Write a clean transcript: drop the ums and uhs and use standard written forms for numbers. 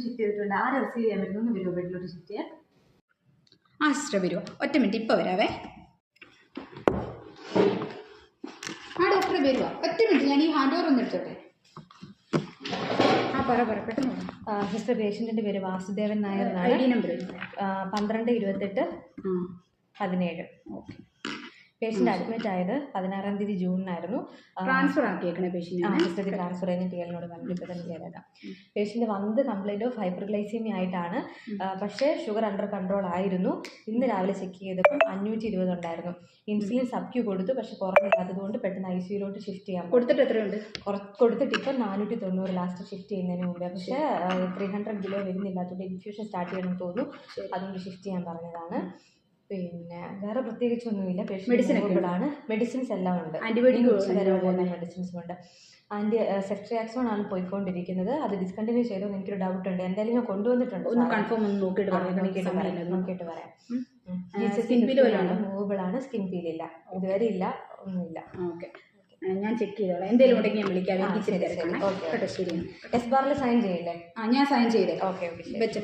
Shift ചെയ്തിട്ടുണ്ട്. ആരെ receive ചെയ്യാൻ പറ്റുന്നു? വരുമോ ബെഡിലോട്ട് ഷിഫ്റ്റ് ചെയ്യാൻ? ആ സിസ്റ്റർ വരുമോ? ഒറ്റ മിനിറ്റ്, ഇപ്പോൾ വരാവേ. ആ ഡോക്ടറെ വരുമോ? ഒറ്റ മിനിറ്റ്, ഞാൻ ഈ ഹാൻഡ് ഓവർ ഒന്ന് എടുത്തോട്ടെ. ആ പറ പെട്ടെന്ന്. സിസ്റ്റർ, പേഷ്യൻറ്റിൻ്റെ പേര് Vasudevan Nair. I D number 12/28/17. Okay. Patient admit ആയത് 16-ാം തീയതി ജൂണിനായിരുന്നു. ട്രാൻസ്ഫർ ആക്കിയേക്കണേ പേഷ്യൻറ്റിനെ? സിസ്റ്റർ ട്രാൻസ്ഫർ ചെയ്യുന്ന ടിഎലിനോട് പറഞ്ഞു ഇപ്പോൾ തന്നെ ചെയ്തേക്കാം. പേഷ്യൻ്റ് വന്നത് കംപ്ലൈൻറ്റ് ഓഫ് ഹൈപ്പർഗ്ലൈസീമിയ ആയിട്ടാണ്. പക്ഷേ ഷുഗർ അണ്ടർ കൺട്രോൾ ആയിരുന്നു. ഇന്ന് രാവിലെ ചെക്ക് ചെയ്തപ്പോൾ 520 ഉണ്ടായിരുന്നു. ഇൻസുലിൻ സബ്ക്യൂ കൊടുത്തു, പക്ഷെ കുറഞ്ഞില്ലാത്തതുകൊണ്ട് പെട്ടെന്ന് ICUലോട്ട് ഷിഫ്റ്റ് ചെയ്യാൻ കൊടുത്തിട്ട് എത്രയുണ്ട്? കൊടുത്തിട്ട് ഇപ്പോൾ 490 ലാസ്റ്റ് ഷിഫ്റ്റ് ചെയ്യുന്നതിന് മുമ്പ്. പക്ഷേ 300 കിലോ വരുന്നില്ലാത്തതുകൊണ്ട് ഇൻഫ്യൂഷൻ സ്റ്റാർട്ട് ചെയ്യണമെന്ന് തോന്നുന്നു. അതുകൊണ്ട് ഷിഫ്റ്റ് ചെയ്യാൻ പറഞ്ഞതാണ്. പിന്നെ വേറെ പ്രത്യേകിച്ചൊന്നുമില്ല. പേഷ്യൻ്റ് മെഡിസിൻസ് എല്ലാം ഉണ്ട്. ആൻറ്റിബയോട്ടിക് മെഡിസിൻസും ഉണ്ട്. സെഫ്ട്രിയാക്സോൺ ആണ് പോയിക്കൊണ്ടിരിക്കുന്നത്. അത് ഡിസ്കണ്ടിന്യൂ ചെയ്തോ എന്ന് എനിക്കൊരു ഡൗട്ട് ഉണ്ട്. എന്തായാലും ഞാൻ കൊണ്ടുവന്നിട്ടുണ്ട്. ഒന്ന് കൺഫേം ഒന്ന് നോക്കിയിട്ട് പറയാം. മൂവബിൾ ആണ്, സ്കിൻ പീൽ ഇല്ല, ഇതുവരെ ഇല്ല, ഒന്നുമില്ല. ഓക്കെ, ഞാൻ ചെക്ക് ചെയ്തോളാം. എന്തെങ്കിലും ഉണ്ടെങ്കിൽ ഞാൻ വിളിക്കാം. ശരി, എസ് ബാറിൽ സൈൻ ചെയ്യില്ലേ? ഞാൻ സൈൻ ചെയ്തേ. ഓക്കെ, വെച്ചോ.